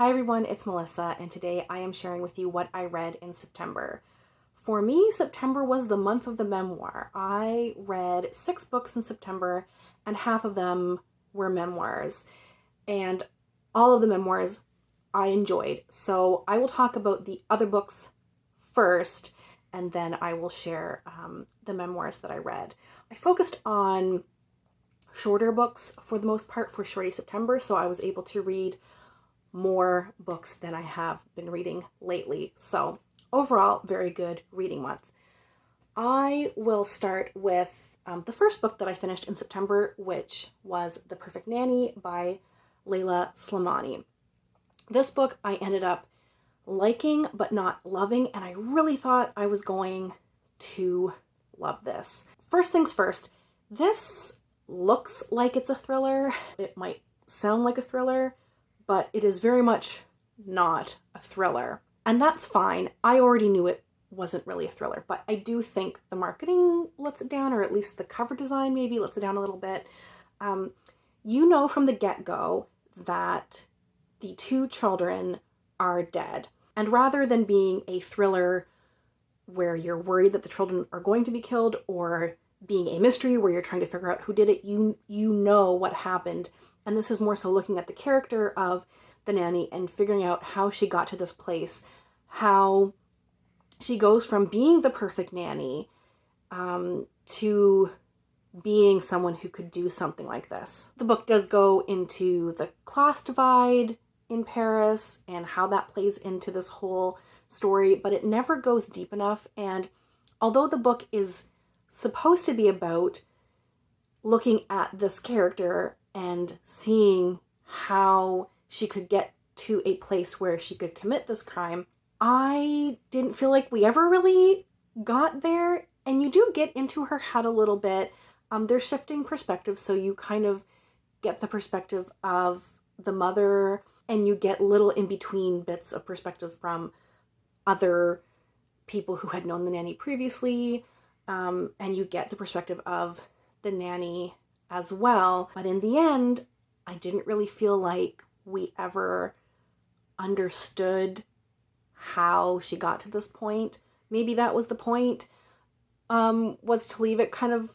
Hi everyone, it's Melissa, and today I am sharing with you what I read in September. For me, September was the month of the memoir. I read 6 books in September, and half of them were memoirs. And all of the memoirs I enjoyed. So I will talk about the other books first, and then I will share the memoirs that I read. I focused on shorter books for the most part for Shorty September, so I was able to read more books than I have been reading lately. So overall, very good reading month. I will start with the first book that I finished in September, which was The Perfect Nanny by Leila Slimani. This book I ended up liking but not loving, and I really thought I was going to love this. First things first, this looks like it's a thriller. It might sound like a thriller, but it is very much not a thriller. And that's fine. I already knew it wasn't really a thriller, but I do think the marketing lets it down, or at least the cover design maybe lets it down a little bit. You know from the get-go that the 2 children are dead. And rather than being a thriller where you're worried that the children are going to be killed, or being a mystery where you're trying to figure out who did it, you know what happened. And this is more so looking at the character of the nanny and figuring out how she got to this place, how she goes from being the perfect nanny to being someone who could do something like this. The book does go into the class divide in Paris and how that plays into this whole story, but it never goes deep enough. And although the book is supposed to be about looking at this character and seeing how she could get to a place where she could commit this crime, I didn't feel like we ever really got there. And you do get into her head a little bit. They're shifting perspectives, so you kind of get the perspective of the mother, and you get little in-between bits of perspective from other people who had known the nanny previously, and you get the perspective of the nanny as well. But in the end, I didn't really feel like we ever understood how she got to this point. Maybe that was the point, was to leave it kind of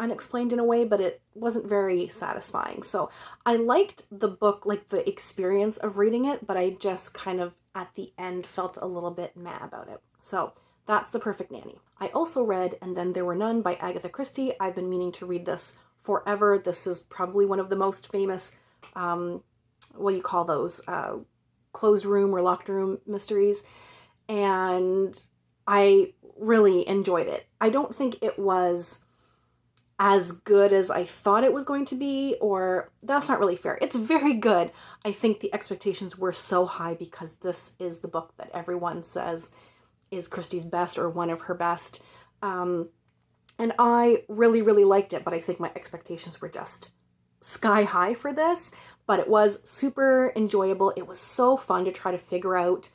unexplained in a way, but it wasn't very satisfying. So I liked the book, like the experience of reading it, but I just kind of at the end felt a little bit mad about it. So that's The Perfect Nanny. I also read And Then There Were None by Agatha Christie. I've been meaning to read this forever. This is probably one of the most famous, what do you call those, closed room or locked room mysteries. And I really enjoyed it. I don't think it was as good as I thought it was going to be, or that's not really fair. It's very good. I think the expectations were so high because this is the book that everyone says is Christie's best or one of her best. And I really, really liked it, but I think my expectations were just sky high for this. But it was super enjoyable. It was so fun to try to figure out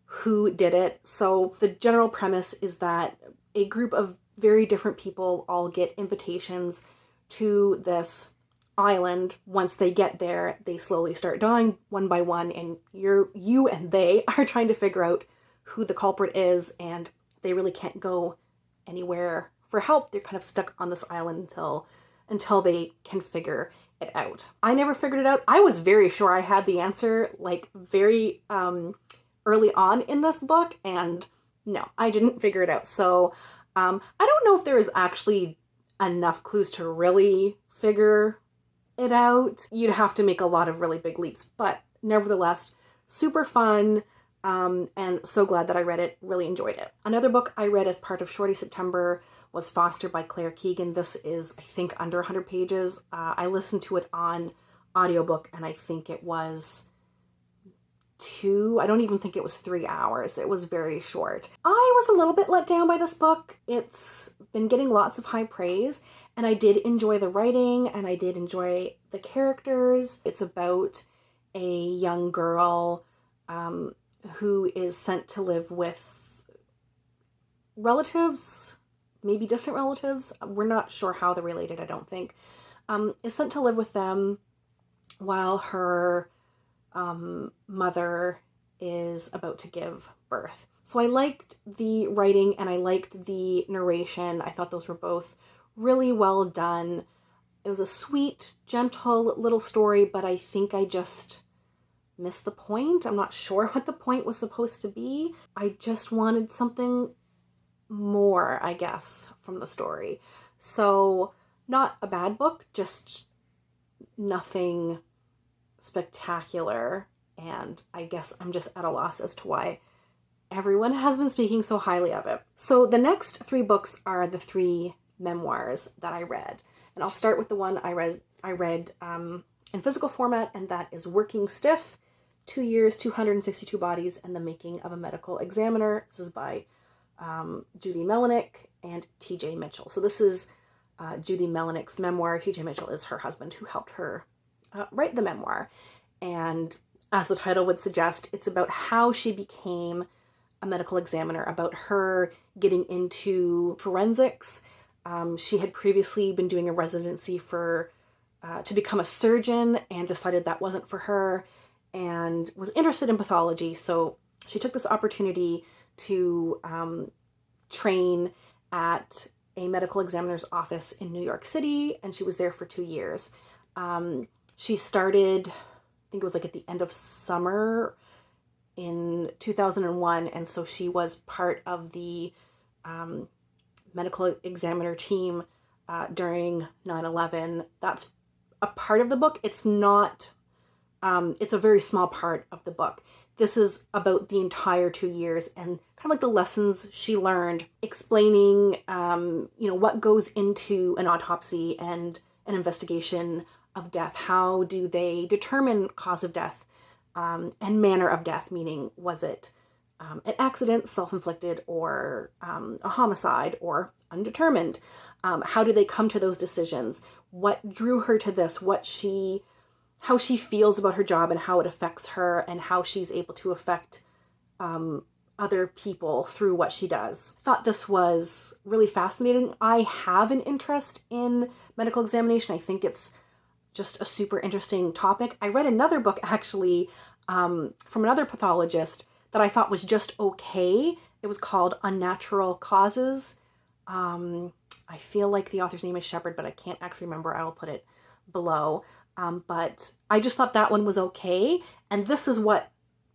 who did it. So the general premise is that a group of very different people all get invitations to this island. Once they get there, they slowly start dying one by one, and you and they are trying to figure out who the culprit is, and they really can't go anywhere for help. They're kind of stuck on this island until they can figure it out. I never figured it out. I was very sure I had the answer, like very early on in this book, and no, I didn't figure it out. So I don't know if there is actually enough clues to really figure it out. You'd have to make a lot of really big leaps, but nevertheless, super fun, and so glad that I read it, really enjoyed it. Another book I read as part of Shorty September was Foster by Keegan. This is, I think, under 100 pages. I listened to it on audiobook, and I think it was I don't even think it was 3 hours. It was very short. I was a little bit let down by this book. It's been getting lots of high praise, and I did enjoy the writing, and I did enjoy the characters. It's about a young girl who is sent to live with relatives, maybe distant relatives. We're not sure how they're related, I don't think. Is sent to live with them while her mother is about to give birth. So I liked the writing and I liked the narration. I thought those were both really well done. It was a sweet, gentle little story, but I think I just missed the point. I'm not sure what the point was supposed to be. I just wanted something more, I guess, from the story. So not a bad book, just nothing spectacular. And I guess I'm just at a loss as to why everyone has been speaking so highly of it. So the next 3 books are the 3 memoirs that I read. And I'll start with the one I read in physical format, and that is Working Stiff, 2 Years, 262 Bodies, and the Making of a Medical Examiner. This is by Judy Melinek and TJ Mitchell. So this is Judy Melinek's memoir. TJ Mitchell is her husband who helped her write the memoir. And as the title would suggest, it's about how she became a medical examiner, about her getting into forensics. She had previously been doing a residency to become a surgeon and decided that wasn't for her and was interested in pathology. So she took this opportunity to train at a medical examiner's office in New York City, and she was there for 2 years. She started, I think it was like at the end of summer in 2001, and so she was part of the medical examiner team during 9/11. That's a part of the book. It's not, it's a very small part of the book. This is about the entire 2 years and kind of like the lessons she learned, explaining, what goes into an autopsy and an investigation of death. How do they determine cause of death and manner of death, meaning was it an accident, self-inflicted, or a homicide, or undetermined? How do they come to those decisions? What drew her to this? How she feels about her job and how it affects her, and how she's able to affect other people through what she does. Thought this was really fascinating. I have an interest in medical examination. I think it's just a super interesting topic. I read another book actually from another pathologist that I thought was just okay. It was called Unnatural Causes. I feel like the author's name is Shepherd, but I can't actually remember. I will put it below. But I just thought that one was okay. And this is what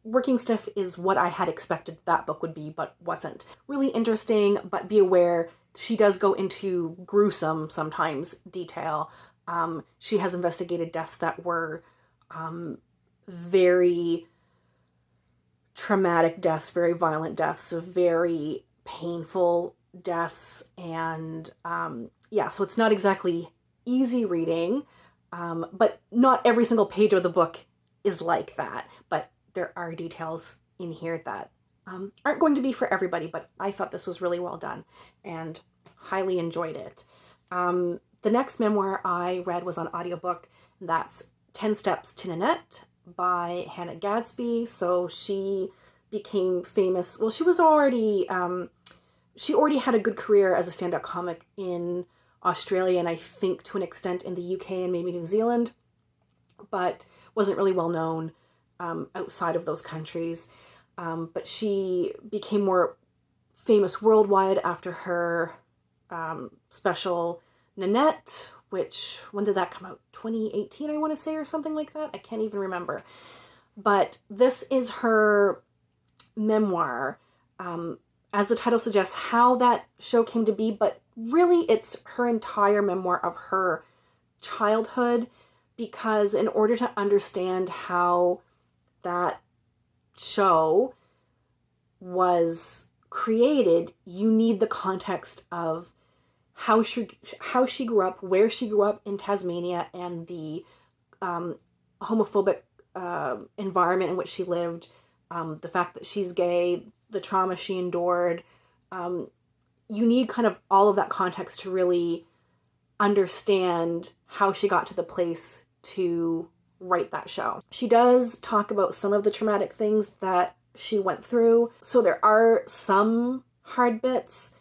Working Stiff is what I had expected that book would be, but wasn't. Really interesting, but be aware she does go into gruesome, sometimes, detail. She has investigated deaths that were very traumatic deaths, very violent deaths, so very painful deaths. And so it's not exactly easy reading, but not every single page of the book is like that. But there are details in here that aren't going to be for everybody, but I thought this was really well done and highly enjoyed it. The next memoir I read was on audiobook. That's 10 Steps to Nanette by Hannah Gadsby. So she became famous. Well, she already had a good career as a stand-up comic in Australia, and I think to an extent in the UK and maybe New Zealand, but wasn't really well known outside of those countries. But she became more famous worldwide after her special Nanette, which, when did that come out? 2018, I want to say, or something like that. I can't even remember. But this is her memoir, as the title suggests, how that show came to be, but really it's her entire memoir of her childhood, because in order to understand how that show was created, you need the context of how she grew up, where she grew up in Tasmania, and the homophobic environment in which she lived, the fact that she's gay, the trauma she endured. You need kind of all of that context to really understand how she got to the place to write that show. She does talk about some of the traumatic things that she went through. So there are some hard bits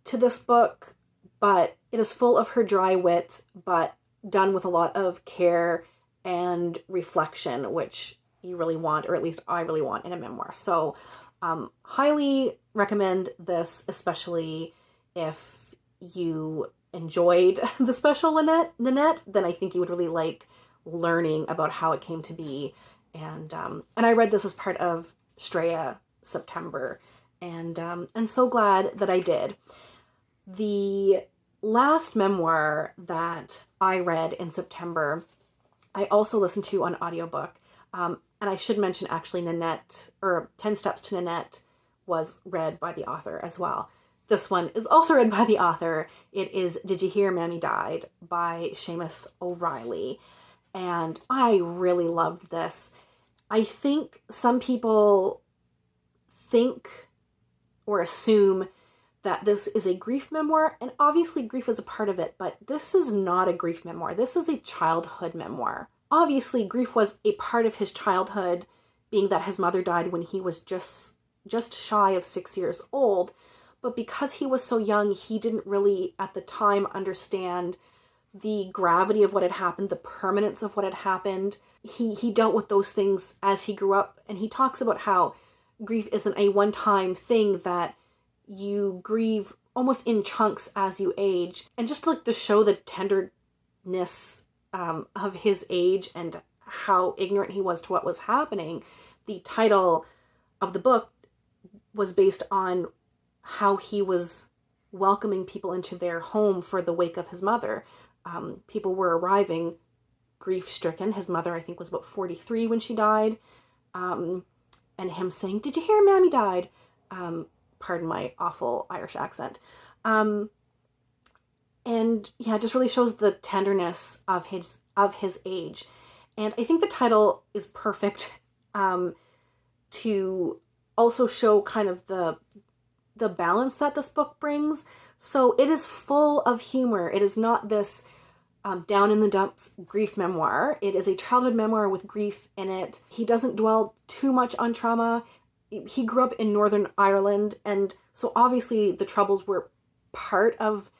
to this book, but it is full of her dry wit, but done with a lot of care and reflection, which you really want, or at least I really want in a memoir. So highly recommend this, especially if you enjoyed the special Nanette, then I think you would really like learning about how it came to be. And I read this as part of Straya September, and so glad that I did. The last memoir that I read in September, I also listened to on audiobook. And I should mention actually Nanette, or 10 Steps to Nanette, was read by the author as well. This one is also read by the author. It is Did Ye Hear Mammy Died by Séamas O'Reilly. And I really loved this. I think some people think or assume that this is a grief memoir, and obviously grief is a part of it, but this is not a grief memoir. This is a childhood memoir. Obviously, grief was a part of his childhood, being that his mother died when he was just shy of 6 years old. But because he was so young, he didn't really, at the time, understand the gravity of what had happened, the permanence of what had happened. He dealt with those things as he grew up, and he talks about how grief isn't a one-time thing, that you grieve almost in chunks as you age. And just like to show the tenderness of his age and how ignorant he was to what was happening, the title of the book was based on how he was welcoming people into their home for the wake of his mother. People were arriving grief-stricken. His mother, I think, was about 43 when she died. And him saying, "Did you hear Mammy died?" Pardon my awful Irish accent. And yeah, it just really shows the tenderness of his age. And I think the title is perfect to also show kind of the balance that this book brings. So it is full of humor. It is not this down in the dumps grief memoir. It is a childhood memoir with grief in it. He doesn't dwell too much on trauma. He grew up in Northern Ireland, and so obviously the Troubles were part of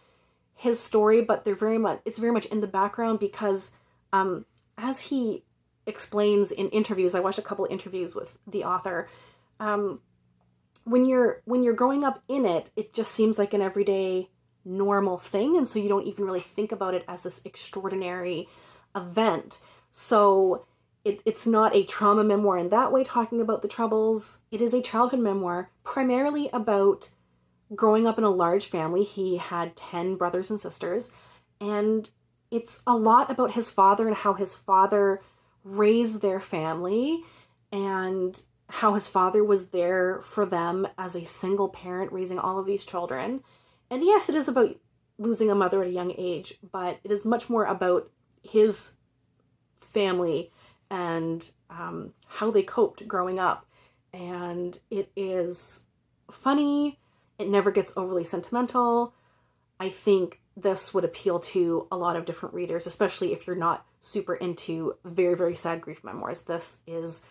his story, but it's very much in the background because as he explains in interviews, I watched a couple of interviews with the author, when you're growing up in it, it just seems like an everyday normal thing, and so you don't even really think about it as this extraordinary event. So it's not a trauma memoir in that way, talking about the Troubles. It is a childhood memoir, primarily about growing up in a large family. He had 10 brothers and sisters, and it's a lot about his father and how his father raised their family, and how his father was there for them as a single parent raising all of these children. And yes, it is about losing a mother at a young age, but it is much more about his family and how they coped growing up. And it is funny. It never gets overly sentimental. I think this would appeal to a lot of different readers, especially if you're not super into very, very sad grief memoirs. This is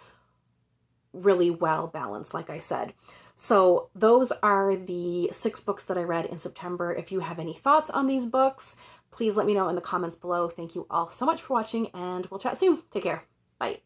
really well balanced, like I said. So those are the 6 books that I read in September. If you have any thoughts on these books, please let me know in the comments below. Thank you all so much for watching, and we'll chat soon. Take care. Bye.